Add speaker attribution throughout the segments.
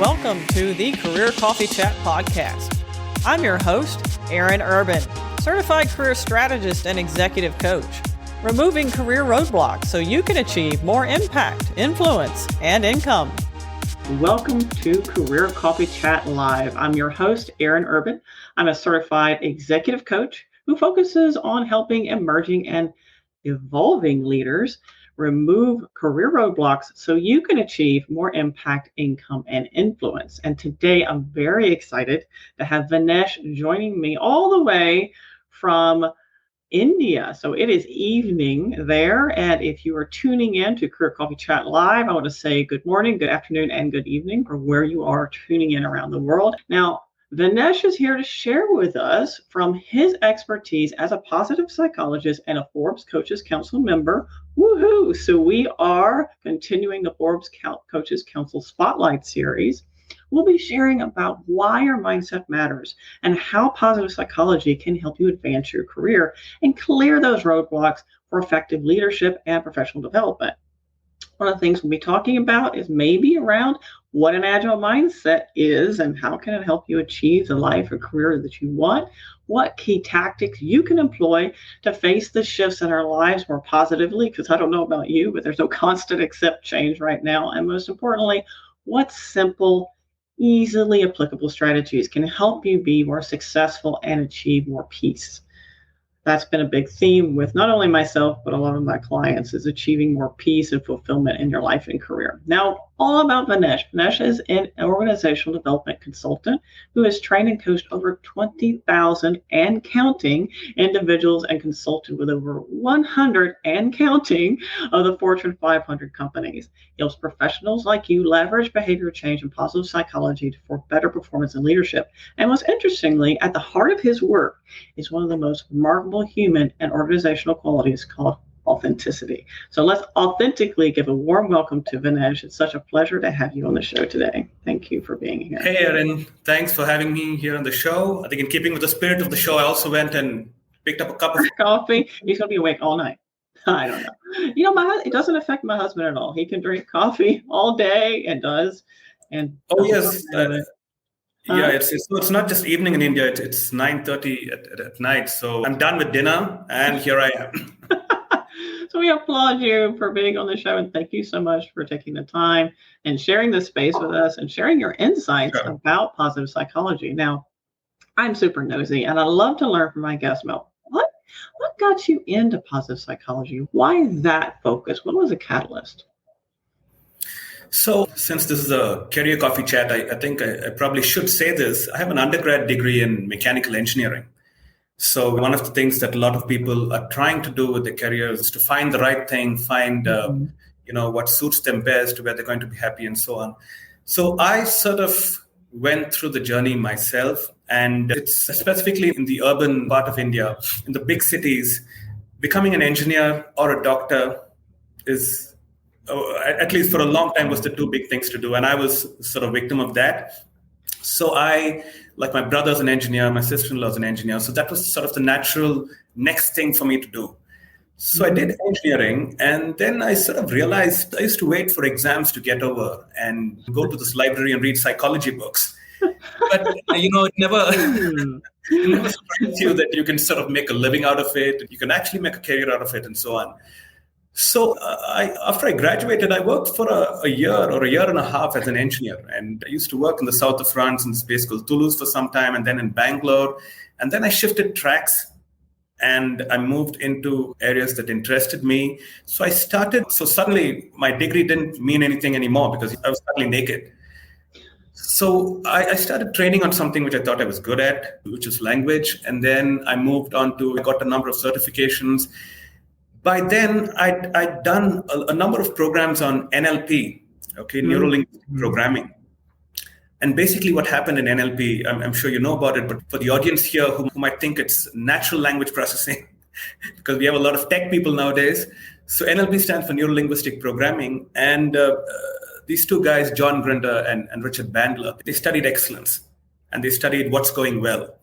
Speaker 1: Welcome to the Career Coffee Chat podcast. I'm your host, Aaron Urban, certified career strategist and executive coach, removing career roadblocks so you can achieve more impact, influence, and income. Welcome to Career Coffee Chat Live. I'm your host, Aaron Urban. I'm a certified executive coach who focuses on helping emerging and evolving leaders remove career roadblocks so you can achieve more impact, income, and influence. And today I'm very excited to have Vinesh joining me all the way from India. So it is evening there. And if you are tuning in to Career Coffee Chat Live, I want to say good morning, good afternoon, and good evening for where you are tuning in around the world. Now, Vinesh is here to share with us from his expertise as a positive psychologist and a Forbes Coaches Council member. Woohoo! So we are continuing the Forbes Coaches Council Spotlight Series. We'll be sharing about why your mindset matters and how positive psychology can help you advance your career and clear those roadblocks for effective leadership and professional development. One of the things we'll be talking about is maybe around what an agile mindset is and how can it help you achieve the life or career that you want, what key tactics you can employ to face the shifts in our lives more positively, because I don't know about you, but there's no constant accept change right now. And most importantly, what simple, easily applicable strategies can help you be more successful and achieve more peace. That's been a big theme with not only myself, but a lot of my clients is achieving more peace and fulfillment in your life and career. Now, all about Vinesh. Vinesh is an organizational development consultant who has trained and coached over 20,000 and counting individuals and consulted with over 100 and counting of the Fortune 500 companies. He helps professionals like you leverage behavior change and positive psychology for better performance and leadership. And most interestingly, at the heart of his work is one of the most remarkable human and organizational qualities called authenticity. So let's authentically give a warm welcome to Vinesh. It's such a pleasure to have you on the show today. Thank you for being here.
Speaker 2: Hey, Aaron. Thanks for having me here on the show. I think in keeping with the spirit of the show, I also went and picked up a cup of
Speaker 1: coffee. He's going to be awake all night. I don't know. You know, it doesn't affect my husband at all. He can drink coffee all day and does. And
Speaker 2: oh, yes. Yeah, it's not just evening in India. It's 9:30 at night. So I'm done with dinner and here I am.
Speaker 1: So we applaud you for being on the show and thank you so much for taking the time and sharing this space with us and sharing your insights about positive psychology. Now, I'm super nosy and I love to learn from my guests about what got you into positive psychology? Why that focus? What was a catalyst?
Speaker 2: So since this is a career coffee chat, I think I probably should say this. I have an undergrad degree in mechanical engineering. So one of the things that a lot of people are trying to do with their careers is to find the right thing, find what suits them best, where they're going to be happy and so on. So I sort of went through the journey myself, and it's specifically in the urban part of India, in the big cities, becoming an engineer or a doctor is, at least for a long time, was the two big things to do. And I was sort of victim of that. So like my brother's an engineer, my sister-in-law's an engineer. So that was sort of the natural next thing for me to do. So I did engineering, and then I sort of realized I used to wait for exams to get over and go to this library and read psychology books. But, it never surprises you that you can sort of make a living out of it. You can actually make a career out of it and so on. So after I graduated, I worked for a year or a year and a half as an engineer. And I used to work in the south of France in this place called Toulouse for some time, and then in Bangalore. And then I shifted tracks and I moved into areas that interested me. So suddenly my degree didn't mean anything anymore because I was suddenly naked. So I started training on something which I thought I was good at, which is language. And then I got a number of certifications. By then, I'd done a number of programs on NLP, neuro-linguistic programming. And basically what happened in NLP, I'm sure you know about it, but for the audience here who might think it's natural language processing, because we have a lot of tech people nowadays. So NLP stands for neuro-linguistic programming. And these two guys, John Grinder and Richard Bandler, they studied excellence and they studied what's going well.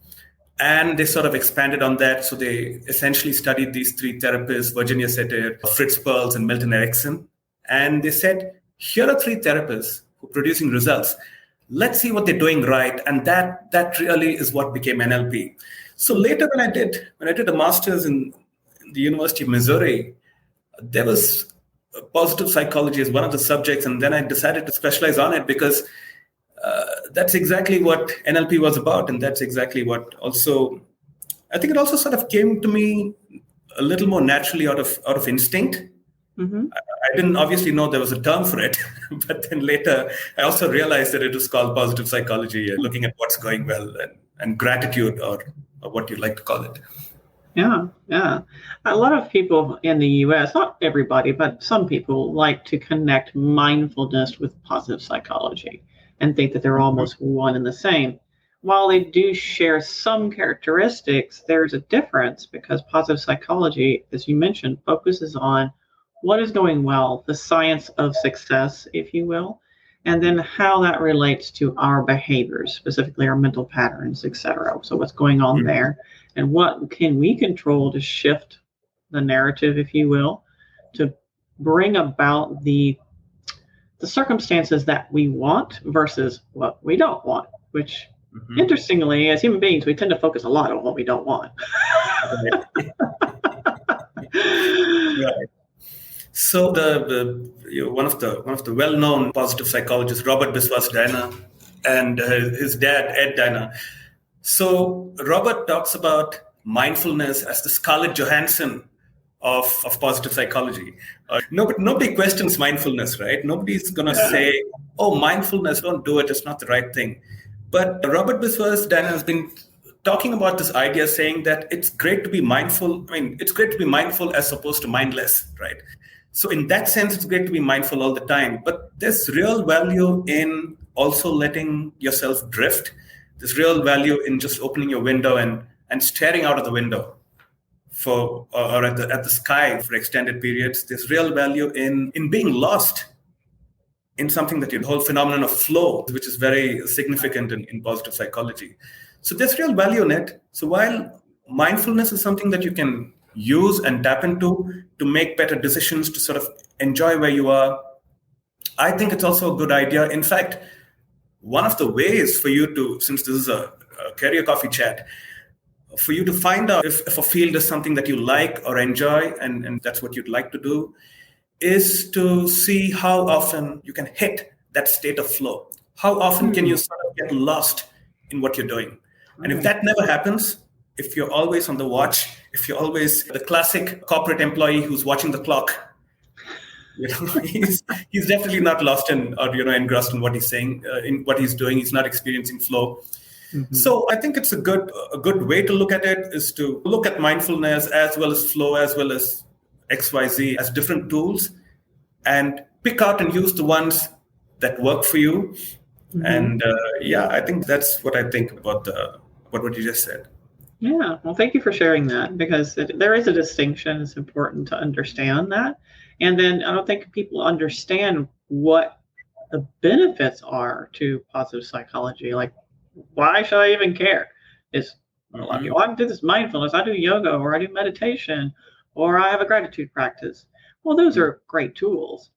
Speaker 2: And they sort of expanded on that. So they essentially studied these three therapists, Virginia Satir, Fritz Perls, and Milton Erickson. And they said, here are three therapists who are producing results. let's see what they're doing right. And that really is what became NLP. So later when I did a master's in the University of Missouri, there was positive psychology as one of the subjects. And then I decided to specialize on it because that's exactly what NLP was about. And that's exactly what also, I think it also sort of came to me a little more naturally out of instinct.
Speaker 1: Mm-hmm.
Speaker 2: I didn't obviously know there was a term for it, but then later I also realized that it was called positive psychology, looking at what's going well and gratitude or what you like to call it.
Speaker 1: Yeah. A lot of people in the US, not everybody, but some people like to connect mindfulness with positive psychology and think that they're almost one and the same. While they do share some characteristics, there's a difference because positive psychology, as you mentioned, focuses on what is going well, the science of success, if you will, and then how that relates to our behaviors, specifically our mental patterns, etc. So what's going on there and what can we control to shift the narrative, if you will, to bring about the circumstances that we want versus what we don't want, which interestingly, as human beings, we tend to focus a lot on what we don't want.
Speaker 2: Right. So one of the well-known positive psychologists, Robert Biswas Dana, and his dad, Ed Dana. So Robert talks about mindfulness as the Scarlett Johansson of positive psychology. Nobody questions mindfulness, right? Nobody's going to say, oh, mindfulness, don't do it. It's not the right thing. But Robert Biswas Dana has been talking about this idea, saying that it's great to be mindful. I mean, it's great to be mindful as opposed to mindless, right? So in that sense, it's great to be mindful all the time. But there's real value in also letting yourself drift. There's real value in just opening your window and staring out of the window or at the sky for extended periods. There's real value in being lost in something that the whole phenomenon of flow, which is very significant in positive psychology. So there's real value in it. So while mindfulness is something that you can use and tap into to make better decisions, to sort of enjoy where you are, I think it's also a good idea. In fact, one of the ways for you to, since this is a career coffee chat, for you to find out if a field is something that you like or enjoy, and that's what you'd like to do, is to see how often you can hit that state of flow. How often can you sort of get lost in what you're doing? And if that never happens, if you're always on the watch, if you're always the classic corporate employee who's watching the clock, he's definitely not lost or engrossed in what he's saying, in what he's doing. He's not experiencing flow. Mm-hmm. So I think it's a good way to look at it is to look at mindfulness as well as flow, as well as XYZ as different tools, and pick out and use the ones that work for you. Mm-hmm. And I think that's what I think about what you just said.
Speaker 1: Yeah, well, thank you for sharing that, because there is a distinction. It's important to understand that. And then I don't think people understand what the benefits are to positive psychology. Like, why should I even care? It's a lot of people, I do this mindfulness, I do yoga, or I do meditation, or I have a gratitude practice. Well, those are great tools.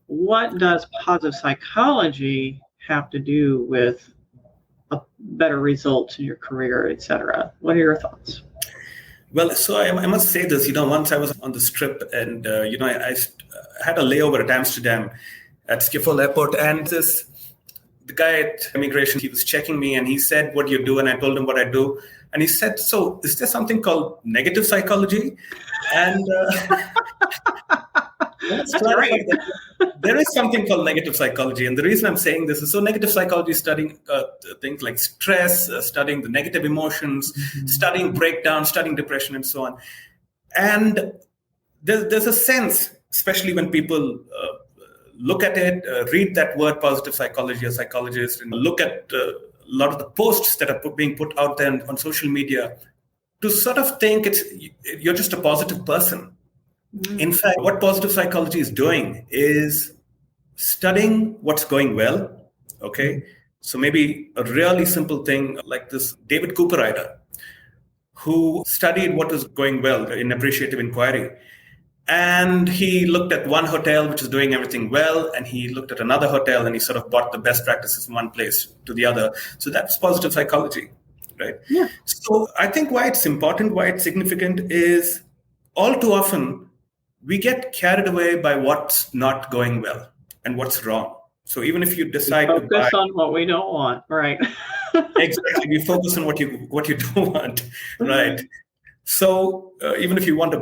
Speaker 1: What does positive psychology have to do with a better results in your career, etc.? What are your thoughts?
Speaker 2: Well, so I must say this. Once I was on the Strip, and I had a layover at Amsterdam at Schiphol Airport, and the guy at immigration, he was checking me, and he said, "What do you do?" And I told him what I do, and he said, "So, is there something called negative psychology?" And that's right. There is something called negative psychology. And the reason I'm saying this is, so negative psychology is studying things like stress, studying the negative emotions, studying breakdown, studying depression, and so on. And there's a sense, especially when people look at it, read that word positive psychology or psychologist, and look at a lot of the posts that are being put out there on social media, to sort of think you're just a positive person. In fact, what positive psychology is doing is studying what's going well. Okay. So maybe a really simple thing like this David Cooper who studied what was going well in appreciative inquiry. And he looked at one hotel which is doing everything well, and he looked at another hotel and he sort of brought the best practices from one place to the other. So that's positive psychology, right?
Speaker 1: Yeah.
Speaker 2: So I think why it's important, why it's significant is all too often we get carried away by what's not going well and what's wrong. So even if you decide to buy,
Speaker 1: Focus on what we don't want, right?
Speaker 2: exactly, we focus on what you don't want, right? So even if you want to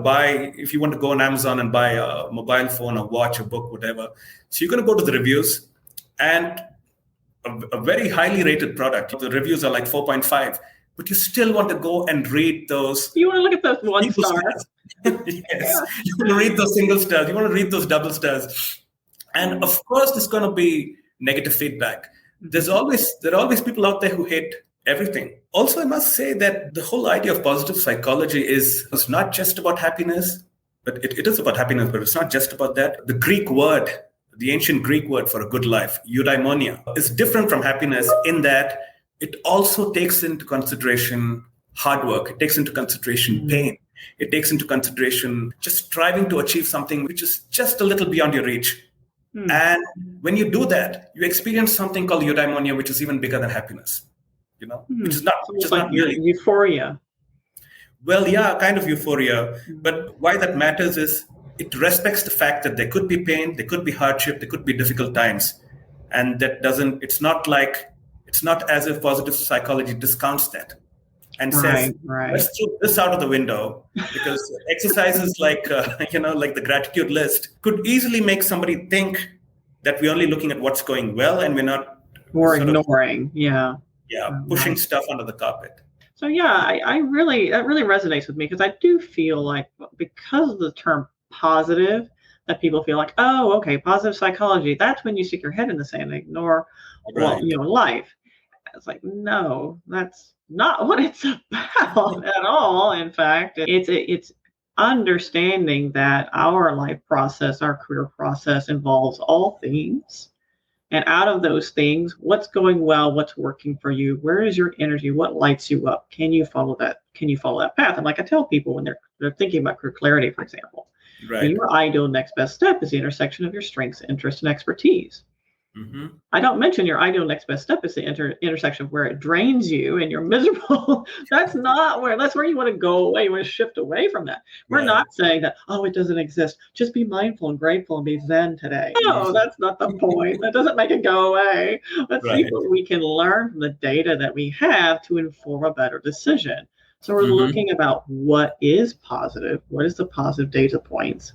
Speaker 2: go on Amazon and buy a mobile phone, a watch, a book, whatever, so you're going to go to the reviews, and a very highly rated product, the reviews are like 4.5, but you still want to go and read those.
Speaker 1: You want to look at those one stars.
Speaker 2: Yes, you want to read those single stars. You want to read those double stars, and of course, there's going to be negative feedback. There are always people out there who hate everything. Also, I must say that the whole idea of positive psychology is not just about happiness, but it is about happiness, but it's not just about that. The ancient Greek word for a good life, eudaimonia, is different from happiness in that it also takes into consideration hard work. It takes into consideration pain. It takes into consideration just striving to achieve something which is just a little beyond your reach. And when you do that, you experience something called eudaimonia, which is even bigger than happiness. Which is not really
Speaker 1: euphoria.
Speaker 2: Well, yeah, kind of euphoria. But why that matters is it respects the fact that there could be pain, there could be hardship, there could be difficult times. And it's not as if positive psychology discounts that and says, let's throw this out of the window, because exercises like the gratitude list could easily make somebody think that we're only looking at what's going well and we're not.
Speaker 1: Or ignoring,
Speaker 2: pushing stuff under the carpet.
Speaker 1: So that really resonates with me, because I do feel like, because of the term positive, that people feel like, oh, okay, positive psychology, that's when you stick your head in the sand and ignore life. It's like, no, that's not what it's about at all. In fact, it's understanding that our life process, our career process, involves all things. And out of those things, what's going well, what's working for you, where is your energy, what lights you up? Can you follow that? Can you follow that path? And like I tell people when they're thinking about career clarity, for example, your ideal next best step is the intersection of your strengths, interests, and expertise. I don't mention your ideal next best step is the intersection of where it drains you and you're miserable. That's where you want to go away. You want to shift away from that. We're not saying that, oh, it doesn't exist. Just be mindful and grateful and be zen today. No, that's not the point. That doesn't make it go away. Let's see what we can learn from the data that we have to inform a better decision. So we're looking about what is positive, what is the positive data points,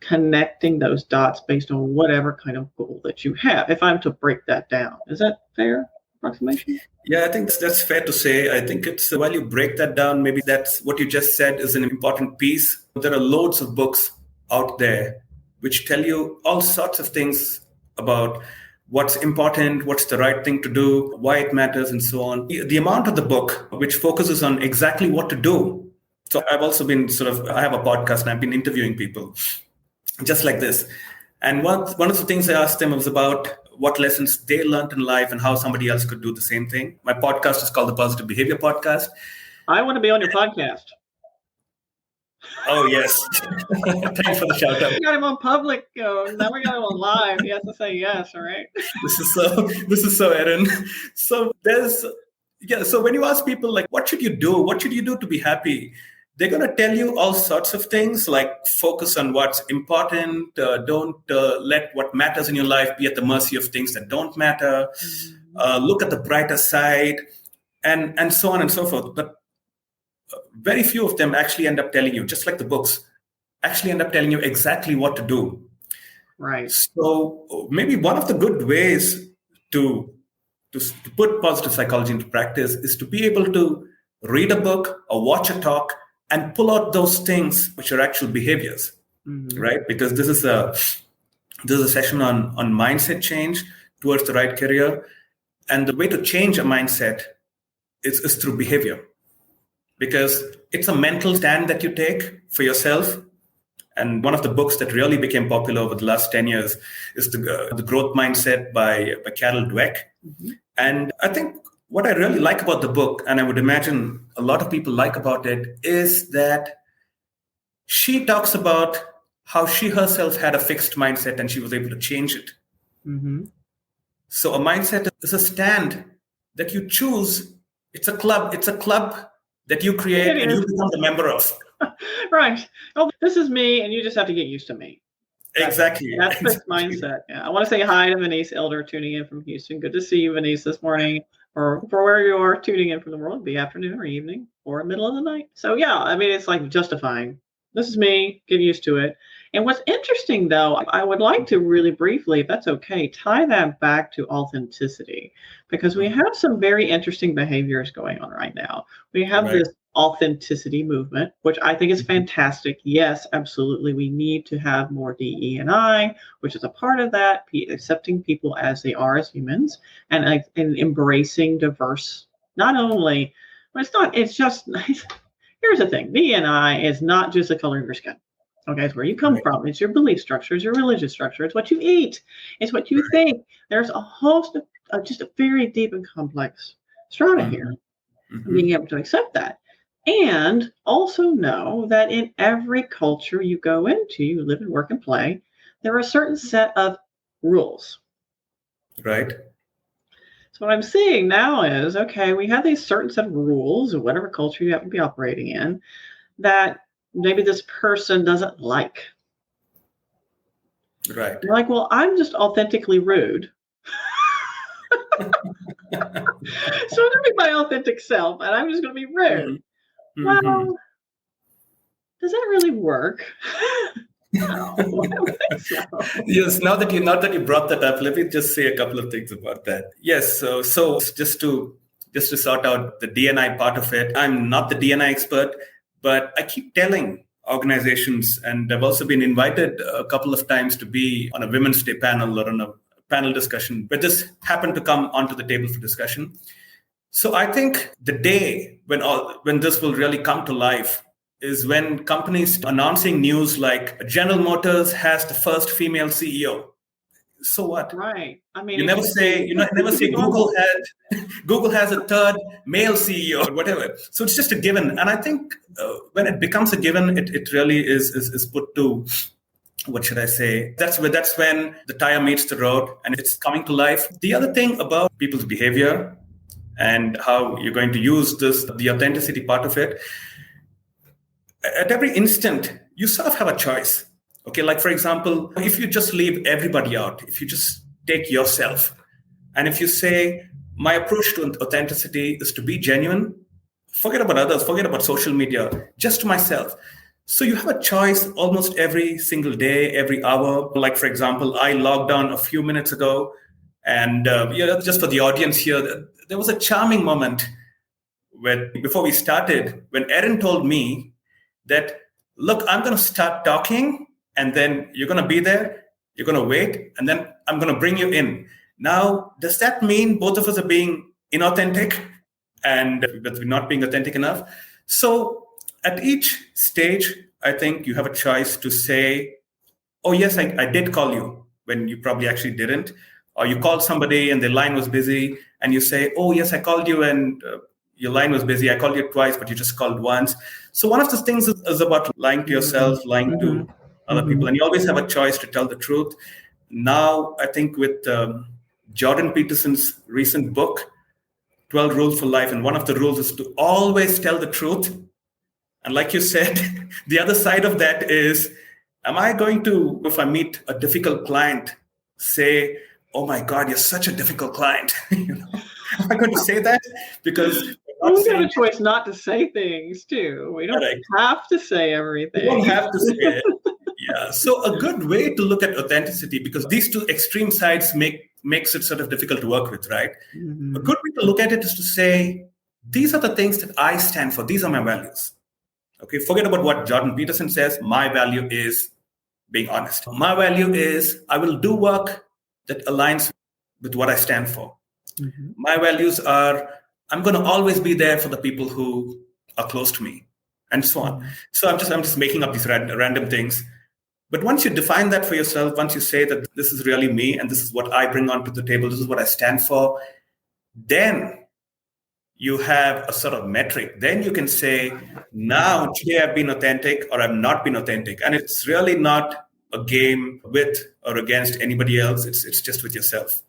Speaker 1: connecting those dots based on whatever kind of goal that you have. If I'm to break that down, is that fair approximation?
Speaker 2: Yeah, I think that's fair to say. I think it's while you break that down, maybe that's what you just said is an important piece. There are loads of books out there which tell you all sorts of things about what's important, what's the right thing to do, why it matters, and so on. The amount of the book which focuses on exactly what to do. So I've also been I have a podcast and I've been interviewing people just like this. And one of the things I asked them was about what lessons they learned in life and how somebody else could do the same thing. My podcast is called the Positive Behavior Podcast.
Speaker 1: I want to be on your podcast.
Speaker 2: Oh, yes. Thanks for the shout out.
Speaker 1: We got him on public. Now we got him on live. He has to say yes, all right?
Speaker 2: This is so Erin. So so when you ask people, like, what should you do? What should you do to be happy? They're going to tell you all sorts of things, like focus on what's important. Don't let what matters in your life be at the mercy of things that don't matter. Look at the brighter side, and so on and so forth. But very few of them actually end up telling you, just like the books, actually end up telling you exactly what to do.
Speaker 1: Right.
Speaker 2: So maybe one of the good ways to put positive psychology into practice is to be able to read a book or watch a talk and pull out those things which are actual behaviors, right? Because this is a session on mindset change towards the right career. And the way to change a mindset is through behavior, because it's a mental stand that you take for yourself. And one of the books that really became popular over the last 10 years is the Growth Mindset by Carol Dweck. And I think what I really like about the book, and I would imagine a lot of people like about it, is that she talks about how she herself had a fixed mindset and she was able to change it.
Speaker 1: Mm-hmm.
Speaker 2: So a mindset is a stand that you choose. It's a club. It's a club that you create and you become the member of.
Speaker 1: Right. Oh, this is me, and you just have to get used to me.
Speaker 2: Exactly.
Speaker 1: That's fixed mindset. Yeah. I want to say hi to Vinesh Elder tuning in from Houston. Good to see you, Vinesh, this morning, or for where you are tuning in from the world, be afternoon or evening or middle of the night. So yeah, I mean, it's like justifying. This is me. Get used to it. And what's interesting, though, I would like to really briefly, if that's okay, tie that back to authenticity, because we have some very interesting behaviors going on right now. We have this authenticity movement, which I think is fantastic. Yes, absolutely. We need to have more DE&I, which is a part of that, accepting people as they are as humans and embracing diverse, not only, but it's just, here's the thing. DE&I is not just the color of your skin. Okay, it's where you come from. It's your belief structure. It's your religious structure. It's what you eat. It's what you think. There's a host of just a very deep and complex strata here. Being able to accept that. And also know that in every culture you go into, you live and work and play, there are a certain set of rules.
Speaker 2: Right.
Speaker 1: So what I'm seeing now is, okay, we have these certain set of rules of whatever culture you happen to be operating in that maybe this person doesn't like.
Speaker 2: Right.
Speaker 1: You're like, well, I'm just authentically rude. So I'm going to be my authentic self, and I'm just going to be rude. Well, does that really work? No, I don't think so.
Speaker 2: Yes. Now that you brought that up, let me just say a couple of things about that. Yes. So just to sort out the D&I part of it, I'm not the D&I expert, but I keep telling organizations, and I've also been invited a couple of times to be on a Women's Day panel or on a panel discussion, but this happened to come onto the table for discussion. So I think the day when this will really come to life is when companies announcing news like General Motors has the first female CEO. So what?
Speaker 1: Right. I mean,
Speaker 2: you never say Google has a third male CEO or whatever. So it's just a given. And I think when it becomes a given, it really is put to, what should I say? That's when the tire meets the road and it's coming to life. The other thing about people's behavior and how you're going to use the authenticity part of it, at every instant, you sort of have a choice. Okay, like for example, if you just leave everybody out, if you just take yourself, and if you say, my approach to authenticity is to be genuine, forget about others, forget about social media, just to myself. So you have a choice almost every single day, every hour. Like for example, I logged on a few minutes ago, and just for the audience here, there was a charming moment before we started, when Erin told me that, look, I'm going to start talking, and then you're going to be there, you're going to wait, and then I'm going to bring you in. Now, does that mean both of us are being inauthentic and that we're not being authentic enough? So at each stage, I think you have a choice to say, oh, yes, I did call you when you probably actually didn't. Or you called somebody and their line was busy, and you say, oh, yes, I called you and your line was busy. I called you twice, but you just called once. So one of the things is about lying to yourself, lying to other people. And you always have a choice to tell the truth. Now, I think with Jordan Peterson's recent book, 12 Rules for Life, and one of the rules is to always tell the truth. And like you said, the other side of that is, am I going to, if I meet a difficult client, say, oh my God, you're such a difficult client? Am I going to say that? Because
Speaker 1: we have a choice not to say things too. We don't have to say everything.
Speaker 2: We don't have to say it. Yeah. So a good way to look at authenticity, because these two extreme sides makes it sort of difficult to work with, right? A good way to look at it is to say, these are the things that I stand for. These are my values. Okay. Forget about what Jordan Peterson says. My value is being honest. My value is I will do work that aligns with what I stand for. My values are I'm going to always be there for the people who are close to me, and so on. So I'm just making up these random things. But once you define that for yourself, once you say that this is really me and this is what I bring onto the table, this is what I stand for, then you have a sort of metric. Then you can say, now today I've been authentic or I've not been authentic. And it's really not a game with or against anybody else. It's just with yourself.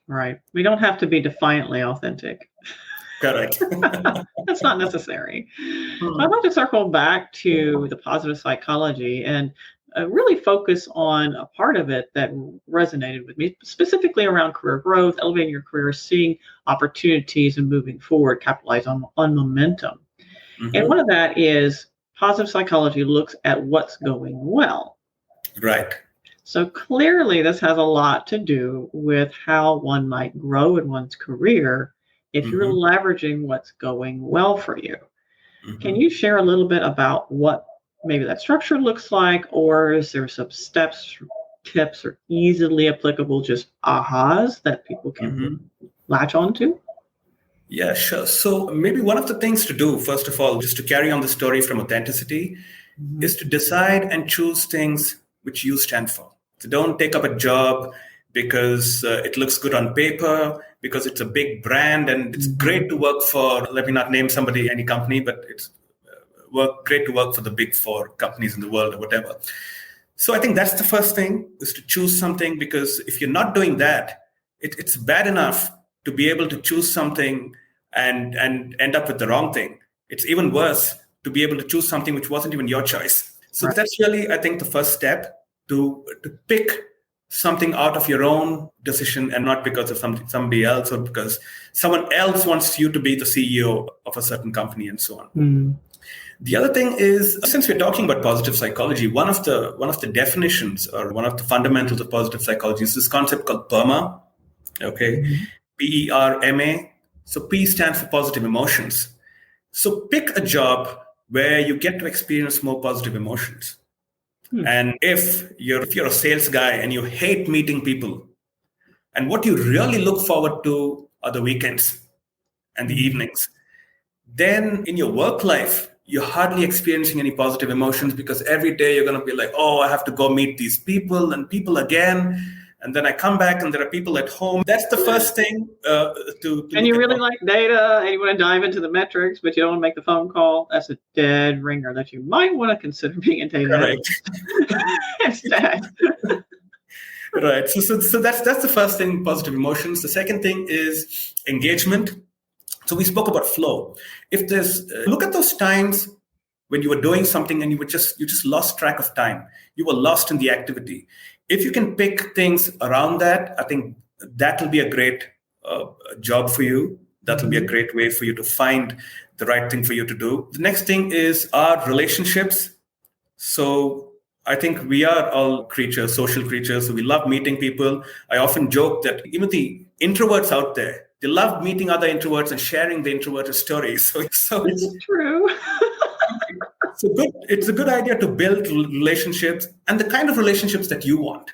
Speaker 1: Right. We don't have to be defiantly authentic.
Speaker 2: Correct.
Speaker 1: That's not necessary. I'd like to circle back to the positive psychology and really focus on a part of it that resonated with me, specifically around career growth, elevating your career, seeing opportunities and moving forward, capitalize on momentum. And one of that is positive psychology looks at what's going well.
Speaker 2: Right.
Speaker 1: So clearly this has a lot to do with how one might grow in one's career if you're leveraging what's going well for you. Can you share a little bit about what maybe that structure looks like, or is there some steps, tips, or easily applicable just ahas that people can latch onto?
Speaker 2: Yeah, sure. So maybe one of the things to do, first of all, just to carry on the story from authenticity, is to decide and choose things which you stand for. So don't take up a job because it looks good on paper, because it's a big brand and it's great to work for, let me not name somebody, any company, but it's great to work for the big four companies in the world or whatever. So I think that's the first thing, is to choose something, because if you're not doing that, it's bad enough to be able to choose something and end up with the wrong thing. It's even worse to be able to choose something which wasn't even your choice. So that's really, I think, the first step, to pick something out of your own decision and not because of somebody else or because someone else wants you to be the CEO of a certain company and so on. The other thing is, since we're talking about positive psychology, one of the definitions or one of the fundamentals of positive psychology is this concept called PERMA. Okay, PERMA. So P stands for positive emotions. So pick a job where you get to experience more positive emotions. And if you're a sales guy and you hate meeting people, and what you really look forward to are the weekends and the evenings, then in your work life, you're hardly experiencing any positive emotions, because every day you're going to be like, oh, I have to go meet these people and people again. And then I come back and there are people at home. That's the first thing to
Speaker 1: And you really like data and you want to dive into the metrics, but you don't want to make the phone call. That's a dead ringer that you might want to consider being a data analyst instead.
Speaker 2: Right. So that's the first thing, positive emotions. The second thing is engagement. So we spoke about flow. If there's look at those times when you were doing something and you just lost track of time. You were lost in the activity. If you can pick things around that, I think that will be a great job for you. That will be a great way for you to find the right thing for you to do. The next thing is our relationships. So I think we are all creatures, social creatures. So we love meeting people. I often joke that even the introverts out there, they love meeting other introverts and sharing the introverted stories. So
Speaker 1: it's true.
Speaker 2: It's a good idea to build relationships and the kind of relationships that you want.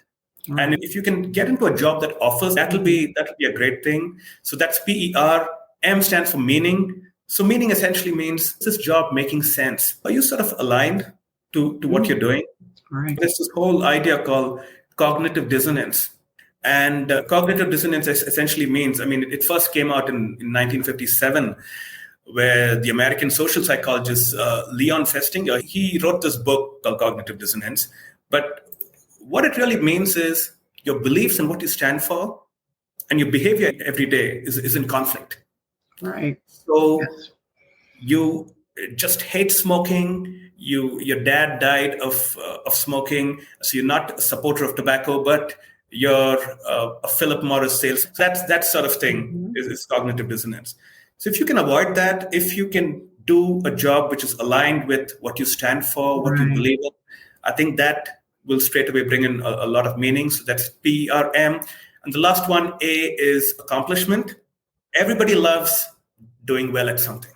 Speaker 2: And if you can get into a job that offers, that'll be a great thing. So that's PER. M stands for meaning. So meaning essentially means, is this job making sense? Are you sort of aligned to what you're doing?
Speaker 1: Right.
Speaker 2: There's this whole idea called cognitive dissonance. And cognitive dissonance essentially means, it first came out in 1957, where the American social psychologist Leon Festinger, he wrote this book called Cognitive Dissonance. But what it really means is your beliefs and what you stand for and your behavior every day is in conflict.
Speaker 1: Right.
Speaker 2: So you just hate smoking. Your dad died of smoking, so you're not a supporter of tobacco, but you're a Philip Morris sales. That sort of thing is cognitive dissonance. So if you can avoid that, if you can do a job which is aligned with what you stand for, what you believe in, I think that will straight away bring in a lot of meaning. So that's PERM. And the last one, A, is accomplishment. Everybody loves doing well at something.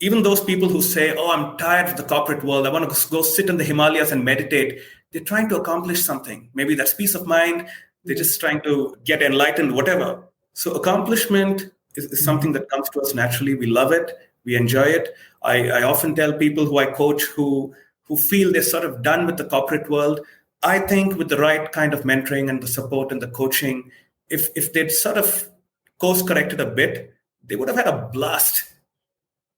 Speaker 2: Even those people who say, oh, I'm tired of the corporate world, I want to go sit in the Himalayas and meditate, they're trying to accomplish something. Maybe that's peace of mind. They're just trying to get enlightened, whatever. So accomplishment is something that comes to us naturally. We love it. We enjoy it. I often tell people who I coach who feel they're sort of done with the corporate world, I think with the right kind of mentoring and the support and the coaching, if they'd sort of course corrected a bit, they would have had a blast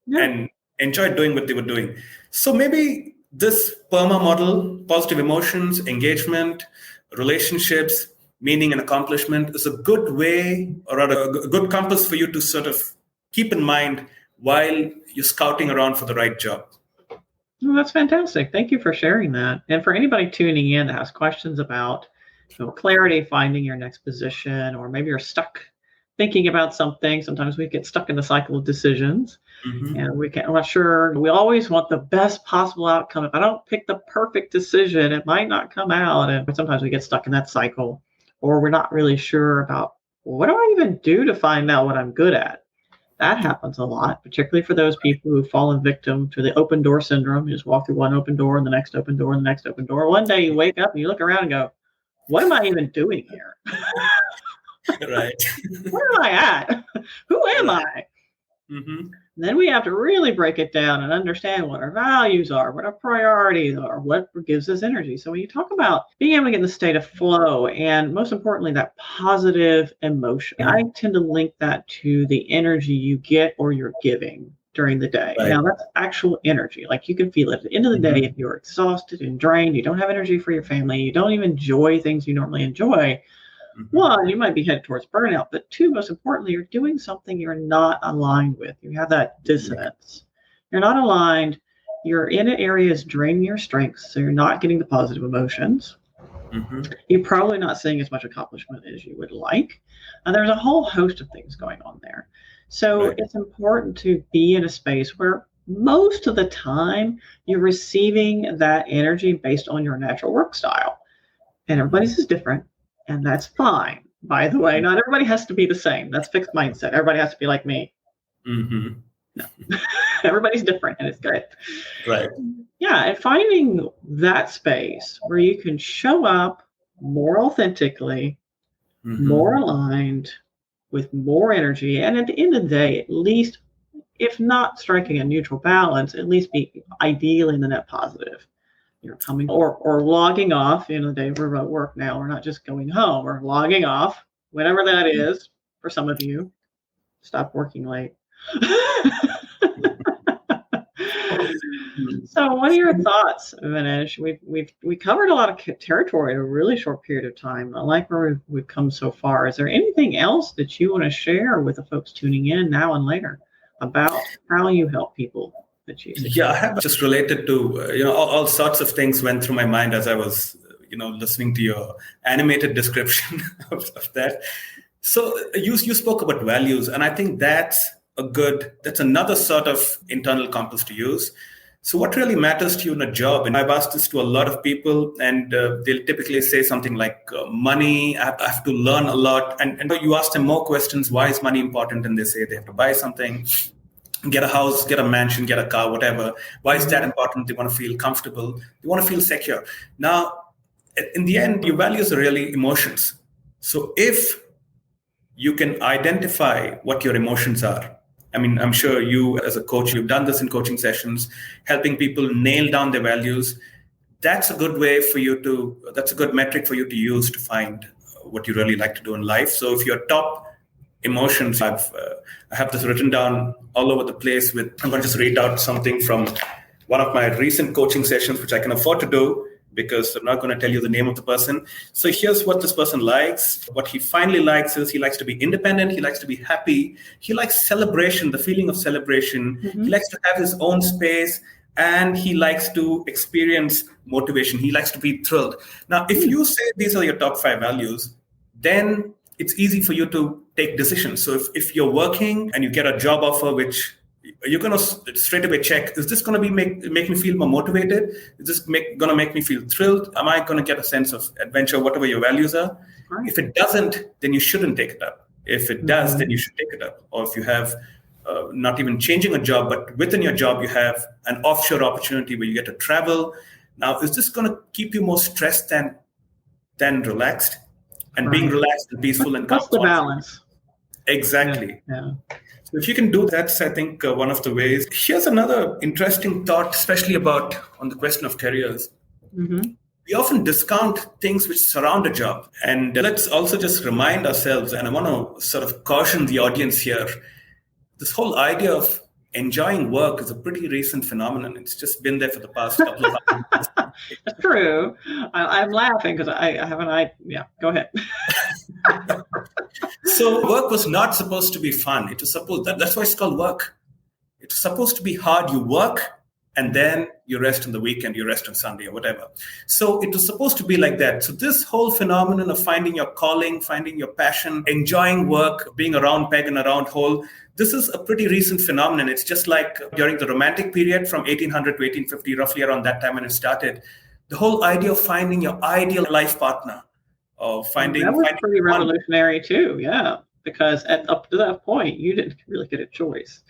Speaker 1: Yeah.
Speaker 2: and enjoyed doing what they were doing. So maybe this PERMA model, positive emotions, engagement, relationships, meaning and accomplishment, is a good way or rather a good compass for you to sort of keep in mind while you're scouting around for the right job.
Speaker 1: Well, that's fantastic. Thank you for sharing that. And for anybody tuning in that has questions about clarity, finding your next position, or maybe you're stuck thinking about something. Sometimes we get stuck in the cycle of decisions, and I'm not sure. We always want the best possible outcome. If I don't pick the perfect decision, it might not come out. And sometimes we get stuck in that cycle, or we're not really sure about, well, what do I even do to find out what I'm good at? That happens a lot, particularly for those people who've fallen victim to the open door syndrome. You just walk through one open door and the next open door and the next open door. One day you wake up and you look around and go, what am I even doing here?
Speaker 2: Right.
Speaker 1: Where am I at? Who am I? Then we have to really break it down and understand what our values are, what our priorities are, what gives us energy. So when you talk about being able to get in the state of flow, and most importantly, that positive emotion, I tend to link that to the energy you get or you're giving during the day. Right. Now, that's actual energy. Like you can feel it. At the end of the day, if you're exhausted and drained, you don't have energy for your family, you don't even enjoy things you normally enjoy, one, you might be headed towards burnout, but two, most importantly, you're doing something you're not aligned with. You have that dissonance. You're not aligned. You're in areas draining your strengths, so you're not getting the positive emotions. You're probably not seeing as much accomplishment as you would like. And there's a whole host of things going on there. So it's important to be in a space where most of the time you're receiving that energy based on your natural work style. And everybody's is different. And that's fine. By the way, not everybody has to be the same. That's fixed mindset. Everybody has to be like me. No. Everybody's different, and it's good.
Speaker 2: Right.
Speaker 1: Yeah, and finding that space where you can show up more authentically, more aligned, with more energy, and at the end of the day, at least, if not striking a neutral balance, at least be ideally in the net positive. You're coming or logging off. The day we're remote work now. We're not just going home. We're logging off, whatever that is for some of you. Stop working late. So, what are your thoughts, Vinesh? We covered a lot of territory in a really short period of time. I like where we've come so far. Is there anything else that you want to share with the folks tuning in now and later about how you help people?
Speaker 2: Yeah, I have just related to, all sorts of things went through my mind as I was, listening to your animated description of that. So you spoke about values, and I think that's another sort of internal compass to use. So what really matters to you in a job? And I've asked this to a lot of people, and they'll typically say something like money, I have to learn a lot. And you ask them more questions, why is money important? And they say they have to buy something, get a house, get a mansion, get a car, whatever. Why is that important? They want to feel comfortable. They want to feel secure. Now, in the end, your values are really emotions. So if you can identify what your emotions are, I mean, I'm sure you as a coach, you've done this in coaching sessions, helping people nail down their values. That's a good that's a good metric for you to use to find what you really like to do in life. So if your top emotions, I have this written down all over the place I'm going to just read out something from one of my recent coaching sessions, which I can afford to do because I'm not going to tell you the name of the person. So here's what this person likes. What he finally likes is he likes to be independent. He likes to be happy. He likes celebration, the feeling of celebration. He likes to have his own space, and he likes to experience motivation. He likes to be thrilled. Now, if you say these are your top 5 values, then it's easy for you to take decisions. So if you're working and you get a job offer, which you're going to straight away check, is this going to make me feel more motivated? Is this going to make me feel thrilled? Am I going to get a sense of adventure, whatever your values are? Right. If it doesn't, then you shouldn't take it up. If it does, then you should take it up. Or if you have not even changing a job, but within your job, you have an offshore opportunity where you get to travel. Now, is this going to keep you more stressed than relaxed? And being relaxed and peaceful and
Speaker 1: what's the balance?
Speaker 2: Exactly.
Speaker 1: Yeah.
Speaker 2: So if you can do that, that's, I think, one of the ways. Here's another interesting thought, especially on the question of careers. We often discount things which surround a job. And let's also just remind ourselves, and I want to sort of caution the audience here, this whole idea of enjoying work is a pretty recent phenomenon. It's just been there for the past couple of years.
Speaker 1: That's true. I'm laughing because I have an idea. Yeah, go ahead.
Speaker 2: So work was not supposed to be fun. It was supposed that's why it's called work. It's supposed to be hard. You work and then you rest on the weekend, you rest on Sunday or whatever. So it was supposed to be like that. So this whole phenomenon of finding your calling, finding your passion, enjoying work, being a round peg in a round hole, this is a pretty recent phenomenon. It's just like during the Romantic period from 1800 to 1850, roughly around that time when it started, the whole idea of finding your ideal life partner, or finding...
Speaker 1: That was
Speaker 2: finding
Speaker 1: pretty revolutionary too, yeah. Because up to that point, you didn't really get a choice.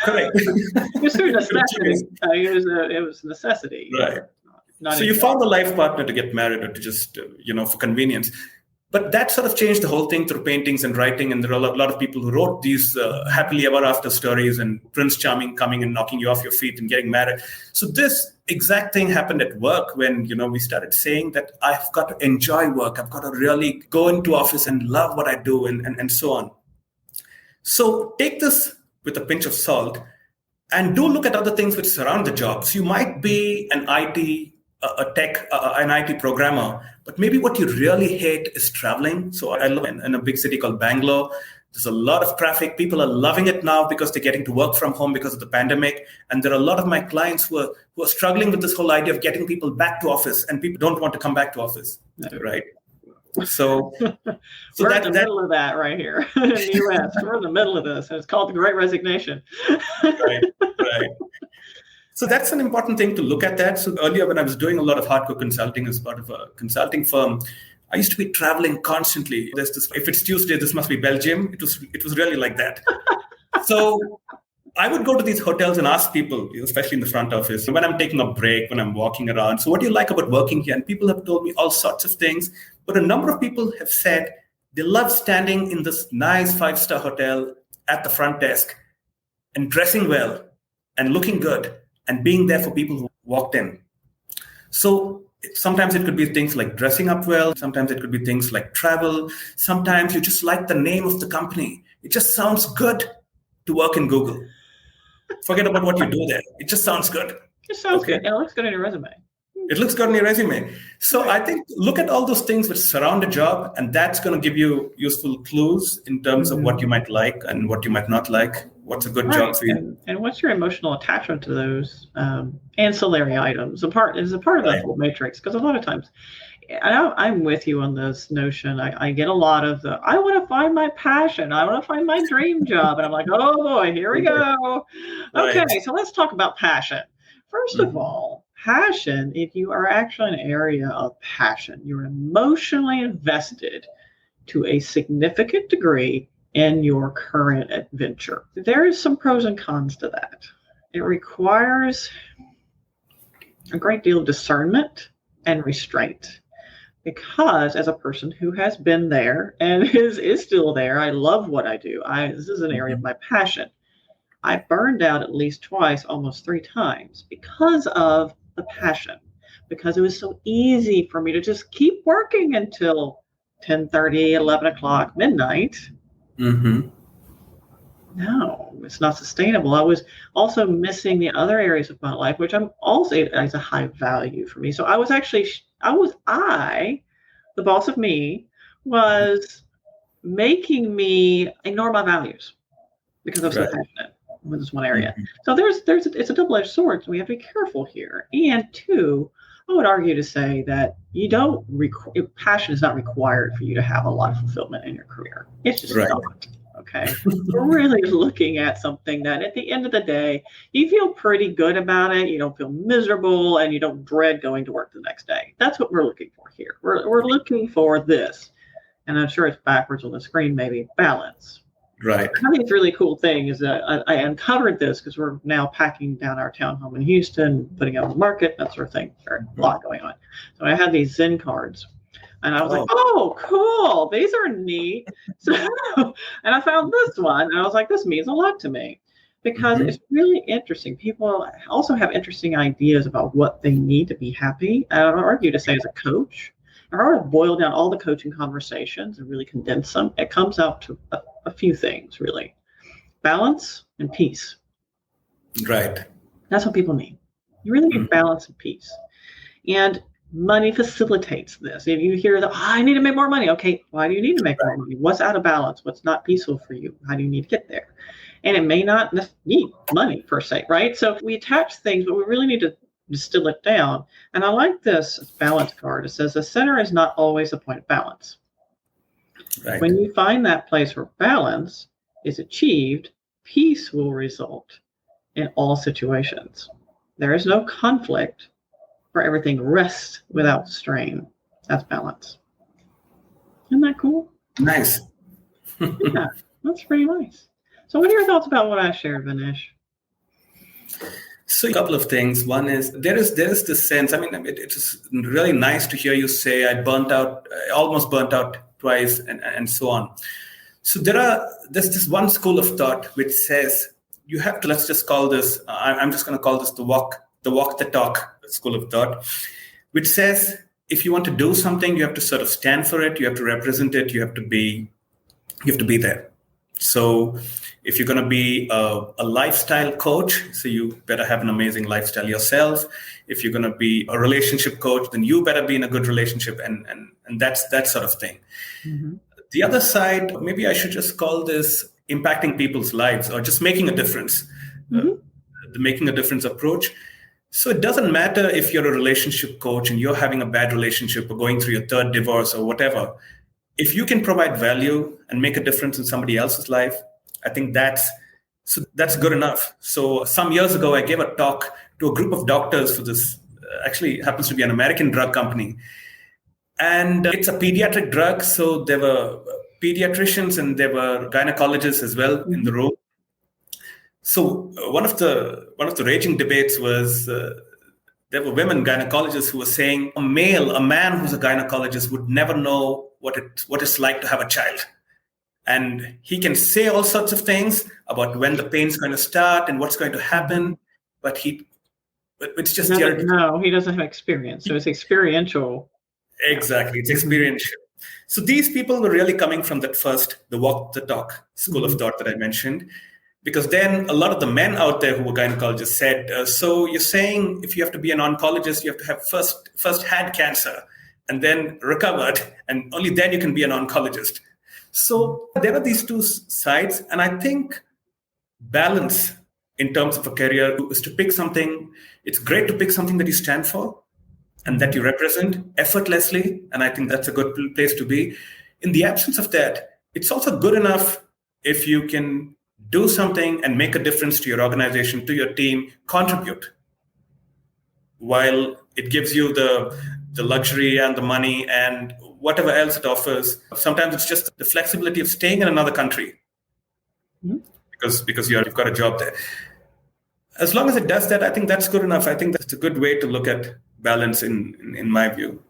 Speaker 2: Correct.
Speaker 1: It was through necessity. It was a necessity.
Speaker 2: Right.
Speaker 1: Not
Speaker 2: So you found a life partner to get married or to just, for convenience. But that sort of changed the whole thing through paintings and writing. And there are a lot of people who wrote these happily ever after stories and Prince Charming coming and knocking you off your feet and getting married. So this exact thing happened at work when, we started saying that I've got to enjoy work. I've got to really go into office and love what I do and so on. So take this with a pinch of salt and do look at other things which surround the jobs. You might be an IT an IT programmer, but maybe what you really hate is traveling. So I live in a big city called Bangalore. There's a lot of traffic. People are loving it now because they're getting to work from home because of the pandemic. And there are a lot of my clients who are struggling with this whole idea of getting people back to office, and people don't want to come back to office, right? So
Speaker 1: we're in the middle of that right here in the U.S. We're in the middle of this, and it's called the Great Resignation.
Speaker 2: Right. So that's an important thing to look at that. So earlier when I was doing a lot of hardcore consulting as part of a consulting firm, I used to be traveling constantly. There's this, if it's Tuesday, this must be Belgium. It was really like that. So I would go to these hotels and ask people, especially in the front office, when I'm taking a break, when I'm walking around, so what do you like about working here? And people have told me all sorts of things. But a number of people have said they love standing in this nice 5-star hotel at the front desk and dressing well and looking good and being there for people who walked in. So sometimes it could be things like dressing up well. Sometimes it could be things like travel. Sometimes you just like the name of the company. It just sounds good to work in Google. Forget about what you do there. It just sounds good.
Speaker 1: It sounds good. And it looks good on your resume.
Speaker 2: It looks good on your resume. So I think look at all those things which surround a job, and that's going to give you useful clues in terms of what you might like and what you might not like. What's a good job for you?
Speaker 1: And what's your emotional attachment to those ancillary items? A part of that whole matrix, because a lot of times, I'm with you on this notion. I get a lot of I want to find my passion. I want to find my dream job. And I'm like, oh boy, here we go. Okay, so let's talk about passion. First of all, passion, if you are actually in an area of passion, you're emotionally invested to a significant degree in your current adventure. There is some pros and cons to that. It requires a great deal of discernment and restraint, because as a person who has been there and is still there, I love what I do. This is an area of my passion. I burned out at least twice, almost 3 times, because of the passion, because it was so easy for me to just keep working until 10:30, 11 o'clock, midnight.
Speaker 2: Mm-hmm.
Speaker 1: No, it's not sustainable. I was also missing the other areas of my life, which I'm also as a high value for me. So the boss of me was making me ignore my values because I was so passionate with this one area. Mm-hmm. So it's a double-edged sword. So we have to be careful here. And 2, I would argue to say that passion is not required for you to have a lot of fulfillment in your career. It's just not. Okay. We're really looking at something that at the end of the day, you feel pretty good about it. You don't feel miserable and you don't dread going to work the next day. That's what we're looking for here. We're looking for this. And I'm sure it's backwards on the screen, maybe balance.
Speaker 2: Right.
Speaker 1: I think it's a really cool thing is that I uncovered this because we're now packing down our townhome in Houston, putting it on the market, that sort of thing. There's a lot going on. So I had these Zen cards. And I was like, oh, cool. These are neat. So, and I found this one. And I was like, this means a lot to me because it's really interesting. People also have interesting ideas about what they need to be happy. And I would argue to say as a coach, if I were to boil down all the coaching conversations and really condense them, it comes out to a few things, really. balance and peace.
Speaker 2: Right.
Speaker 1: That's what people need. You really need balance and peace. And money facilitates this. If you hear that, I need to make more money. Okay, why do you need to make more money? What's out of balance? What's not peaceful for you? How do you need to get there? And it may not need money per se, right? So we attach things, but we really need to distill it down. And I like this balance card. It says the center is not always a point of balance.
Speaker 2: Right.
Speaker 1: When you find that place where balance is achieved, peace will result in all situations. There is no conflict, where everything rests without strain. That's balance. Isn't that cool?
Speaker 2: Nice.
Speaker 1: Yeah, that's pretty nice. So what are your thoughts about what I shared, Vinesh?
Speaker 2: So a couple of things. One is there is this sense, it is really nice to hear you say I almost burnt out twice and so on. So there's this one school of thought which says you have to, let's just call this, I'm just going to call this the walk the talk school of thought, which says if you want to do something, you have to sort of stand for it, you have to represent it, you have to be there. So if you're going to be a lifestyle coach, so you better have an amazing lifestyle yourself. If you're going to be a relationship coach, then you better be in a good relationship, and that's that sort of thing. Mm-hmm. The other side, maybe I should just call this impacting people's lives or just making a difference, the making a difference approach. So it doesn't matter if you're a relationship coach and you're having a bad relationship or going through your third divorce or whatever. If you can provide value and make a difference in somebody else's life, I think that's good enough. So some years ago, I gave a talk to a group of doctors for this, actually happens to be an American drug company. And it's a pediatric drug. So there were pediatricians and there were gynecologists as well in the room. So one of the raging debates was there were women gynecologists who were saying a man who's a gynecologist would never know what it's like to have a child. And he can say all sorts of things about when the pain's going to start and what's going to happen, but it's just
Speaker 1: no, he doesn't have experience. So it's experiential.
Speaker 2: Exactly, it's experiential. So these people were really coming from the walk the talk school of thought that I mentioned. Because then a lot of the men out there who were gynecologists said, so you're saying if you have to be an oncologist, you have to have first had cancer and then recovered, and only then you can be an oncologist. So there are these two sides. And I think balance in terms of a career is to pick something. It's great to pick something that you stand for and that you represent effortlessly. And I think that's a good place to be. In the absence of that, it's also good enough if you can do something and make a difference to your organization, to your team, contribute. While it gives you the luxury and the money and whatever else it offers, sometimes it's just the flexibility of staying in another country because you've got a job there. As long as it does that, I think that's good enough. I think that's a good way to look at balance in my view.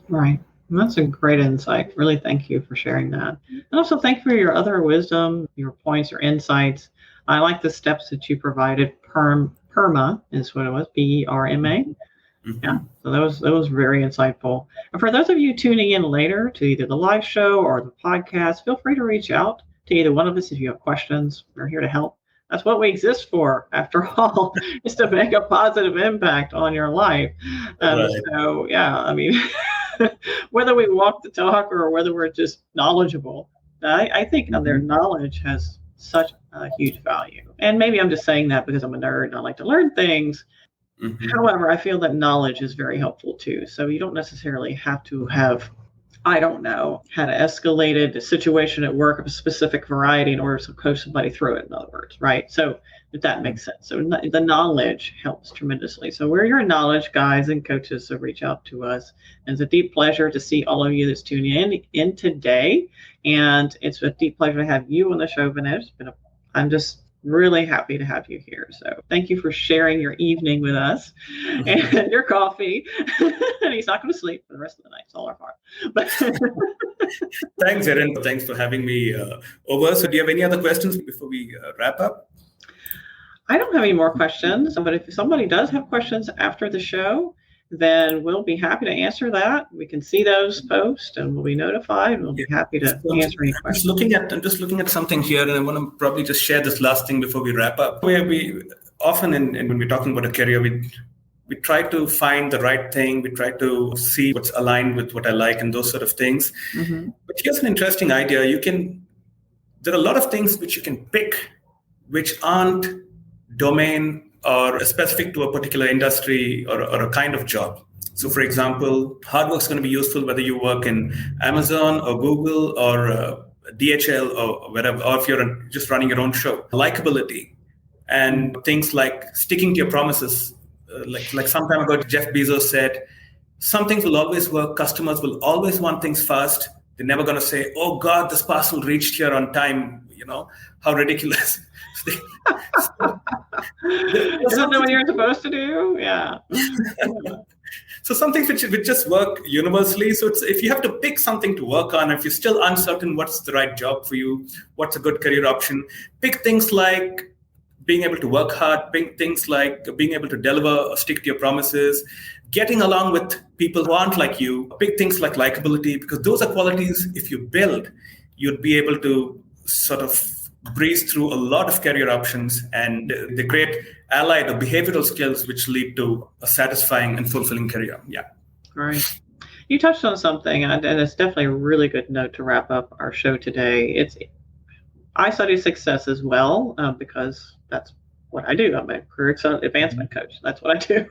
Speaker 1: Right. That's a great insight. Really, thank you for sharing that. And also thank you for your other wisdom, your points, your insights. I like the steps that you provided. PERMA is what it was, PERMA. Mm-hmm. Yeah, so that was very insightful. And for those of you tuning in later to either the live show or the podcast, feel free to reach out to either one of us if you have questions. We're here to help. That's what we exist for, after all, is to make a positive impact on your life. Right. So, yeah, whether we walk the talk or whether we're just knowledgeable, I think their knowledge has such a huge value. And maybe I'm just saying that because I'm a nerd and I like to learn things. Mm-hmm. However, I feel that knowledge is very helpful too. So you don't necessarily have to have, had escalated a situation at work of a specific variety in order to coach somebody through it, in other words, right? So if that makes sense. So the knowledge helps tremendously. So we're your knowledge guys and coaches, so reach out to us. And it's a deep pleasure to see all of you that's tuning in today. And it's a deep pleasure to have you on the show, Vinesh. I'm just really happy to have you here. So thank you for sharing your evening with us and your coffee. And he's not going to sleep for the rest of the night. It's all our fault. But
Speaker 2: Thanks, Erin. Thanks for having me over. So do you have any other questions before we wrap up?
Speaker 1: I don't have any more questions, but if somebody does have questions after the show, then we'll be happy to answer that. We can see those posts and we'll be notified, and we'll be happy to answer any questions.
Speaker 2: I'm just looking at something here, and I want to probably just share this last thing before we wrap up. Where we often, when we're talking about a career, we try to find the right thing. We try to see what's aligned with what I like and those sort of things. Mm-hmm. But here's an interesting idea. There are a lot of things which you can pick, which aren't domain or specific to a particular industry or a kind of job. So, for example, hard work is going to be useful whether you work in Amazon or Google or DHL or whatever, or if you're just running your own show. Likability and things like sticking to your promises. Like some time ago, Jeff Bezos said, some things will always work. Customers will always want things fast. They're never going to say, oh, God, this parcel reached here on time. How ridiculous.
Speaker 1: Isn't that what you're supposed to do? Yeah.
Speaker 2: So some things which just work universally. So if you have to pick something to work on, if you're still uncertain what's the right job for you, what's a good career option, pick things like being able to work hard, pick things like being able to deliver or stick to your promises, getting along with people who aren't like you, pick things like likability, because those are qualities, if you build, you'd be able to sort of breeze through a lot of career options, and the great allied or behavioral skills which lead to a satisfying and fulfilling career. Yeah.
Speaker 1: Right. You touched on something, and it's definitely a really good note to wrap up our show today. I study success as well because that's what I do. I'm a career advancement coach. That's what I do.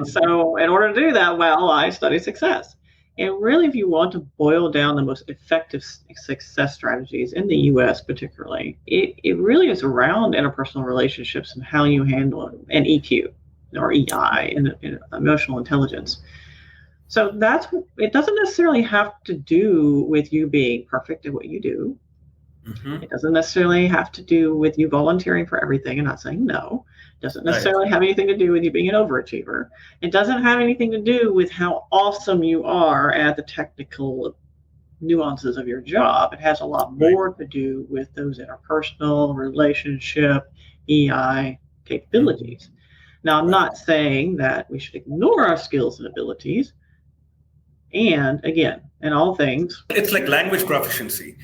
Speaker 1: So in order to do that well, I study success. And really, if you want to boil down the most effective success strategies in the U.S. particularly, it really is around interpersonal relationships and how you handle it, and EQ or EI, and emotional intelligence. So it doesn't necessarily have to do with you being perfect at what you do. Mm-hmm. It doesn't necessarily have to do with you volunteering for everything and not saying no. It doesn't necessarily have anything to do with you being an overachiever. It doesn't have anything to do with how awesome you are at the technical nuances of your job. It has a lot more to do with those interpersonal, relationship, EI capabilities. Now, I'm not saying that we should ignore our skills and abilities. And again, in all things,
Speaker 2: it's like language proficiency.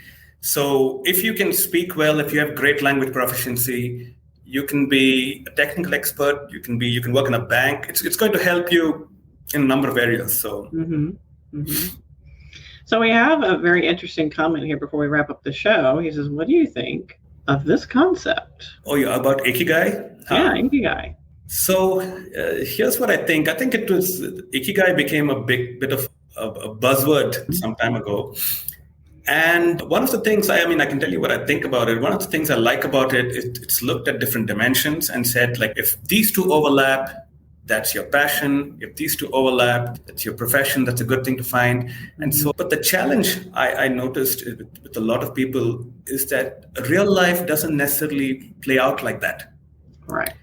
Speaker 2: So if you can speak well, if you have great language proficiency, you can be a technical expert. You can work in a bank. It's going to help you in a number of areas. So. Mm-hmm.
Speaker 1: Mm-hmm. So we have a very interesting comment here before we wrap up the show. He says, "What do you think of this concept?"
Speaker 2: Oh, yeah, about Ikigai?
Speaker 1: Yeah, Ikigai.
Speaker 2: So here's what I think. I think Ikigai became a bit of a buzzword some time ago. And one of the things, I can tell you what I think about it. One of the things I like about it is it's looked at different dimensions and said, like, if these two overlap, that's your passion. If these two overlap, that's your profession. That's a good thing to find. And so, but the challenge I noticed with a lot of people is that real life doesn't necessarily play out like that.
Speaker 1: Right.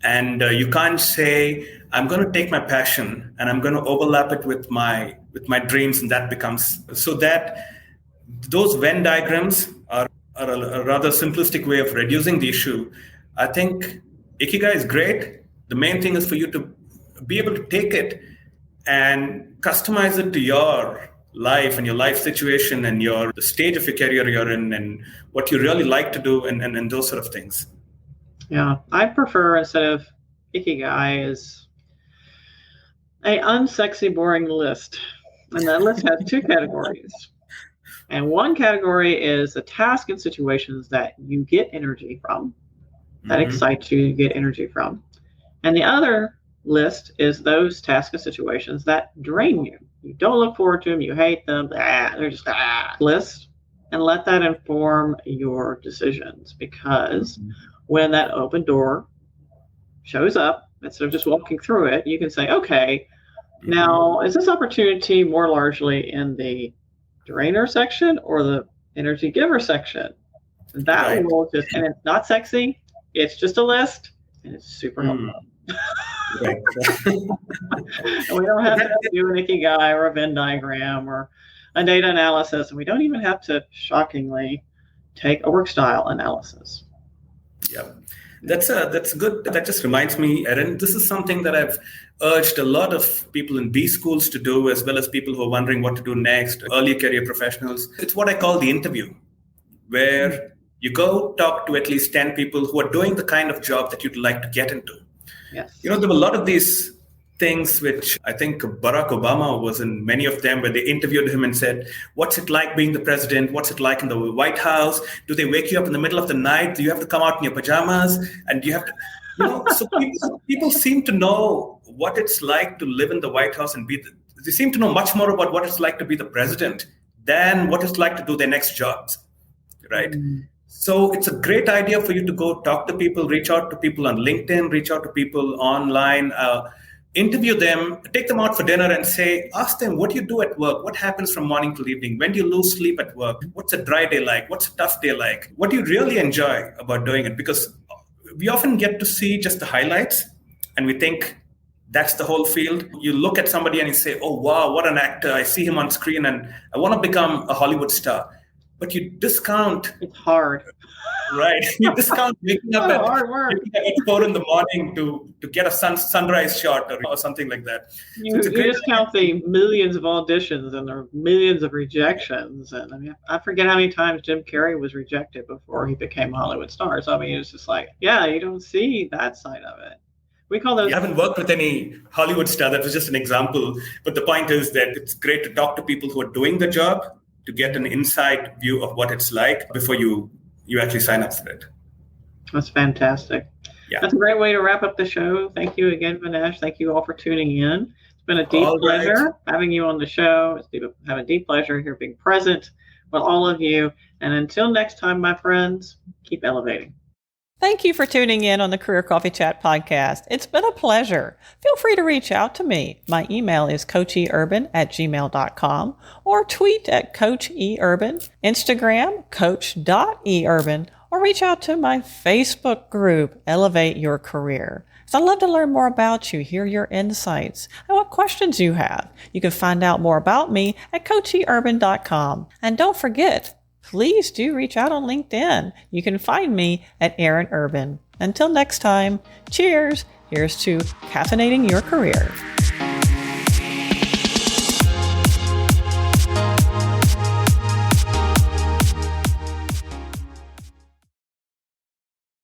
Speaker 2: And you can't say, I'm going to take my passion and I'm going to overlap it with my dreams, and that becomes so that those Venn diagrams are a rather simplistic way of reducing the issue. I think Ikigai is great. The main thing is for you to be able to take it and customize it to your life and your life situation and the stage of your career you're in and what you really like to do and those sort of things.
Speaker 1: Yeah, I prefer, instead of Ikigai, is a unsexy, boring list. And that list has two categories. And one category is the tasks and situations that you get energy from, that excite you to get energy from. And the other list is those tasks and situations that drain you. You don't look forward to them, you hate them, they're just list, and let that inform your decisions. Because when that open door shows up, instead of just walking through it, you can say, okay, now is this opportunity more largely in the drainer section or the energy giver section? That will just, and it's not sexy, it's just a list, and it's super helpful.
Speaker 2: Right.
Speaker 1: And we don't have to do an Ikigai or a Venn diagram or a data analysis, and we don't even have to, shockingly, take a work style analysis.
Speaker 2: Yeah, that's good. That just reminds me, Erin, this is something that I've urged a lot of people in B schools to do, as well as people who are wondering what to do next, early career professionals. It's what I call the interview, where you go talk to at least 10 people who are doing the kind of job that you'd like to get into.
Speaker 1: Yes.
Speaker 2: There were a lot of these things which I think Barack Obama was in many of them, where they interviewed him and said, what's it like being the president? What's it like in the White House? Do they wake you up in the middle of the night? Do you have to come out in your pajamas? And do you have to, so people seem to know what it's like to live in the White House and they seem to know much more about what it's like to be the president than what it's like to do their next jobs, right? So it's a great idea for you to go talk to people, reach out to people on LinkedIn, reach out to people online, interview them, take them out for dinner and ask them, what do you do at work? What happens from morning till evening? When do you lose sleep at work? What's a dry day like? What's a tough day like? What do you really enjoy about doing it? Because we often get to see just the highlights and we think that's the whole field. You look at somebody and you say, oh, wow, what an actor. I see him on screen and I want to become a Hollywood star. But you discount.
Speaker 1: It's hard.
Speaker 2: Right. You discount waking up at 4 in the morning to get a sunrise shot or something like that.
Speaker 1: You discount the millions of auditions and the millions of rejections. And I mean, I forget how many times Jim Carrey was rejected before he became a Hollywood star. So I mean, it's just like, yeah, you don't see that side of it. We call those.
Speaker 2: You haven't worked with any Hollywood star. That was just an example. But the point is that it's great to talk to people who are doing the job to get an inside view of what it's like before you actually sign up for it.
Speaker 1: That's fantastic. Yeah. That's a great way to wrap up the show. Thank you again, Vinesh. Thank you all for tuning in. It's been a deep pleasure having you on the show. It's been a deep pleasure here being present with all of you. And until next time, my friends, keep elevating.
Speaker 3: Thank you for tuning in on the Career Coffee Chat podcast. It's been a pleasure. Feel free to reach out to me. My email is coacheurban@gmail.com or tweet at coacheurban, Instagram coach.eurban, or reach out to my Facebook group, Elevate Your Career. So I'd love to learn more about you, hear your insights, and what questions you have. You can find out more about me at coacheurban.com. And don't forget, please do reach out on LinkedIn. You can find me at Aaron Urban. Until next time, cheers. Here's to caffeinating your career.